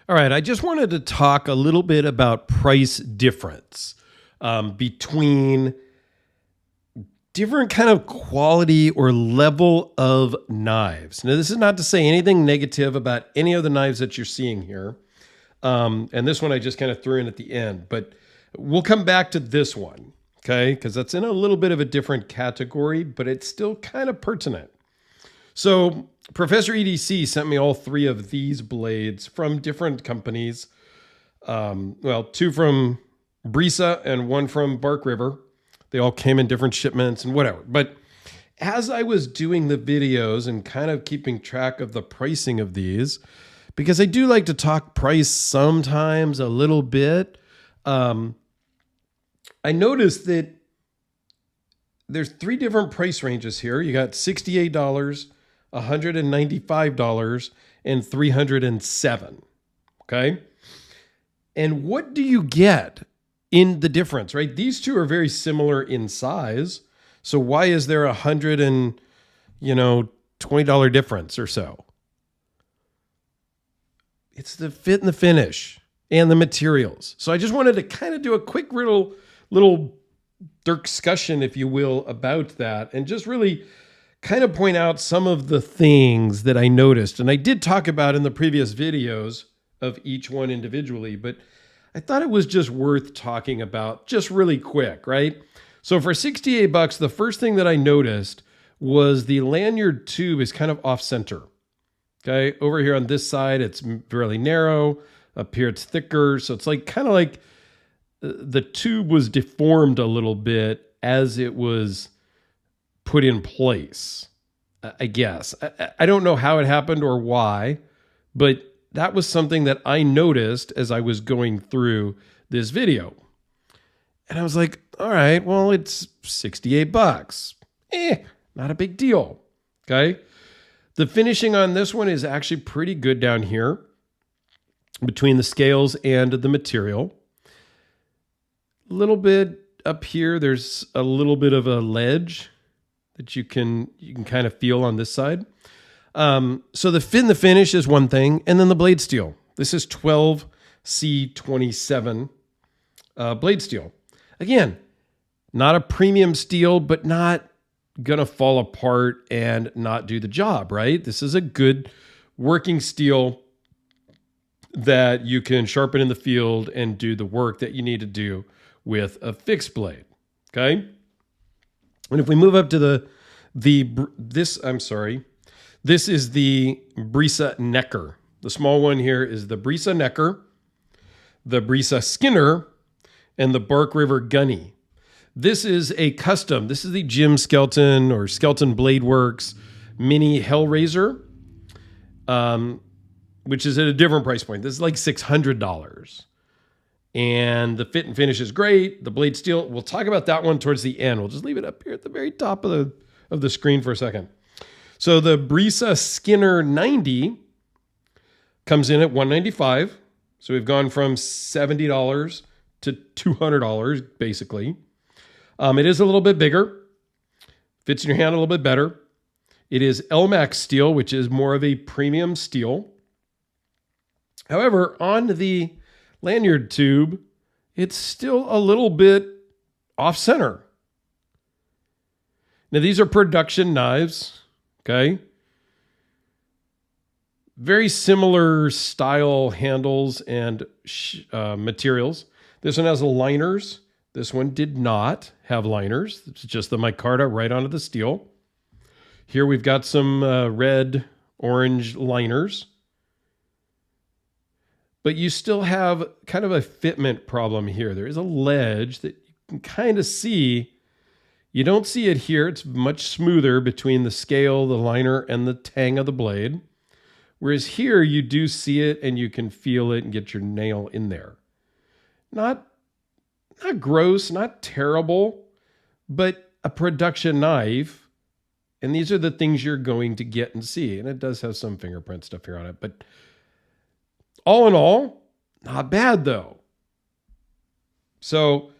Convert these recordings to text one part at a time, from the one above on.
All right, I just wanted to talk a little bit about price difference between different kind of quality or level of knives. Now, this is not to say anything negative about any of the knives that you're seeing here. And this one I just kind of threw in at the end, but we'll come back to this one, okay? Because that's in a little bit of a different category, but it's still kind of pertinent. So Professor EDC sent me all three of these blades from different companies. Two from Brisa and one from Bark River. They all came in different shipments and whatever. But as I was doing the videos and kind of keeping track of the pricing of these, because I do like to talk price sometimes a little bit, I noticed that there's three different price ranges here. You got $68, $195, and $307. Okay. And what do you get in the difference, right? These two are very similar in size. So why is there $120 difference or so? It's the fit and the finish and the materials. So I just wanted to kind of do a quick little Dirkscussion, if you will, about that, and just really kind of point out some of the things that I noticed. And I did talk about in the previous videos of each one individually, but I thought it was just worth talking about just really quick, right? So for $68, the first thing that I noticed was the lanyard tube is kind of off center. Okay, over here on this side, it's fairly narrow. Up here, it's thicker. So it's like kind of like the tube was deformed a little bit as it was put in place, I guess. I don't know how it happened or why, but that was something that I noticed as I was going through this video. And I was like, all right, well, it's $68. Not a big deal. Okay. The finishing on this one is actually pretty good down here between the scales and the material. A little bit up here, there's a little bit of a ledge that you can kind of feel on this side. So the fit and the finish is one thing, and then the blade steel. This is 12C27 blade steel. Again, not a premium steel, but not gonna fall apart and not do the job, right? This is a good working steel that you can sharpen in the field and do the work that you need to do with a fixed blade. Okay. And if we move up to this is the Brisa Necker. The small one here is the Brisa Necker, the Brisa Skinner, and the Bark River Gunny. This is a custom. This is the Jim Skelton or Skelton Blade Works Mini Hellraiser, which is at a different price point. This is like $600. And the fit and finish is great. The blade steel, we'll talk about that one towards the end. We'll just leave it up here at the very top of the screen for a second. So the Brisa Skinner 90 comes in at $195. So we've gone from $70 to $200 basically. It is a little bit bigger, fits in your hand a little bit better. It is LMAX steel, which is more of a premium steel. However, on the lanyard tube, it's still a little bit off center. Now, these are production knives, okay? Very similar style handles and materials. This one has liners. This one did not have liners. It's just the micarta right onto the steel. Here we've got some red, orange liners. But you still have kind of a fitment problem here. There is a ledge that you can kind of see. You don't see it here. It's much smoother between the scale, the liner, and the tang of the blade. Whereas here you do see it and you can feel it and get your nail in there. Not gross, not terrible, but a production knife. And these are the things you're going to get and see. And it does have some fingerprint stuff here on it, but all in all, not bad though. So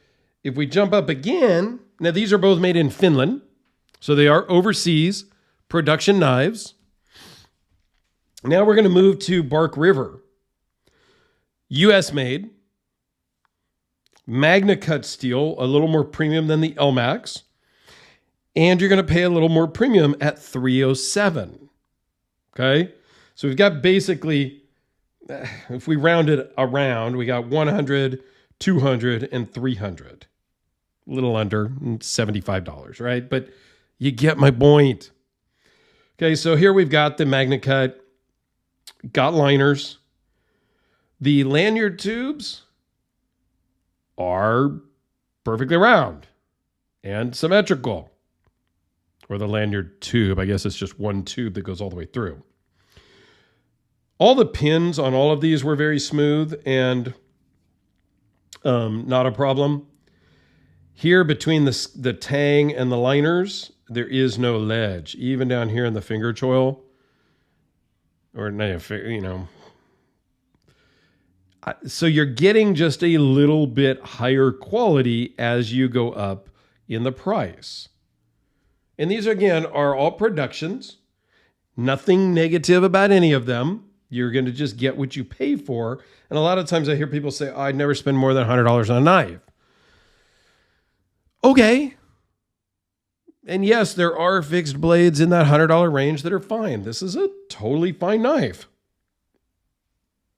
if we jump up again, now these are both made in Finland. So they are overseas production knives. Now we're going to move to Bark River. US made, Magna Cut steel, a little more premium than the LMAX, and you're going to pay a little more premium at $307. Okay, so we've got basically, if we round it around, we got 100, 200, and 300. A little under $75, right? But you get my point. Okay, so here we've got the Magna Cut, got liners. The lanyard tubes are perfectly round and symmetrical. Or the lanyard tube, I guess it's just one tube that goes all the way through. All the pins on all of these were very smooth and not a problem. Here between the tang and the liners, there is no ledge. Even down here in the finger choil, or so you're getting just a little bit higher quality as you go up in the price. And these, again, are all productions. Nothing negative about any of them. You're going to just get what you pay for. And a lot of times I hear people say, I'd never spend more than $100 on a knife. Okay. And yes, there are fixed blades in that $100 range that are fine. This is a totally fine knife.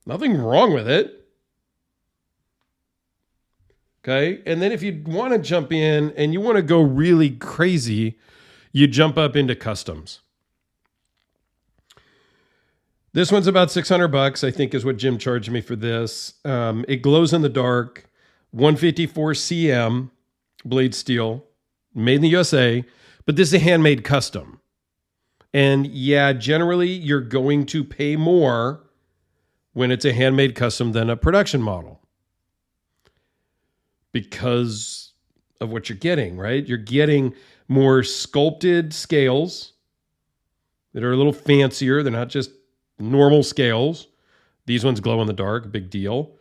Nothing wrong with it. Okay. And then if you want to jump in and you want to go really crazy, you jump up into customs. This one's about $600, I think, is what Jim charged me for this. It glows in the dark, 154 cm blade steel, made in the USA, but this is a handmade custom. And yeah, generally you're going to pay more when it's a handmade custom than a production model because of what you're getting, right? You're getting more sculpted scales that are a little fancier. They're not just normal scales. These ones glow in the dark, big deal.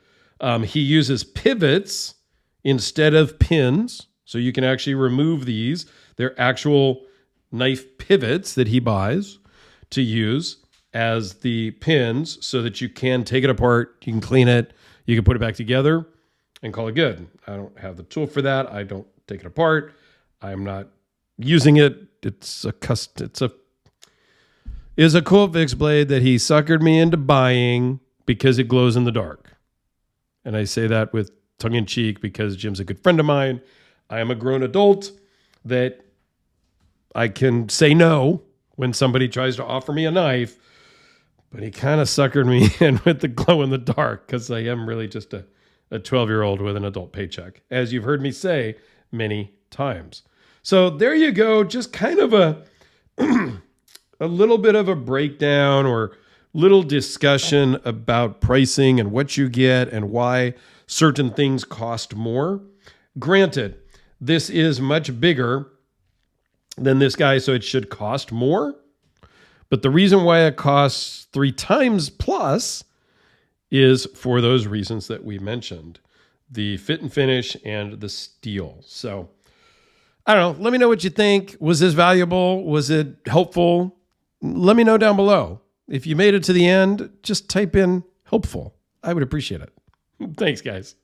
He uses pivots instead of pins, so you can actually remove these. They're actual knife pivots that he buys to use as the pins so that you can take it apart, you can clean it, you can put it back together and call it good. I don't have the tool for that. I don't take it apart. I'm not using it. It's a cool fixed blade that he suckered me into buying because it glows in the dark. And I say that with tongue in cheek because Jim's a good friend of mine. I am a grown adult that I can say no when somebody tries to offer me a knife, but he kind of suckered me in with the glow in the dark because I am really just a 12-year-old with an adult paycheck, as you've heard me say many times. So there you go. Just kind of a little bit of a breakdown or little discussion about pricing and what you get and why certain things cost more. Granted, this is much bigger than this guy, so it should cost more. But the reason why it costs 3 times plus is for those reasons that we mentioned. The fit and finish and the steel. So I don't know. Let me know what you think. Was this valuable? Was it helpful? Let me know down below. If you made it to the end, just type in helpful. I would appreciate it. Thanks, guys.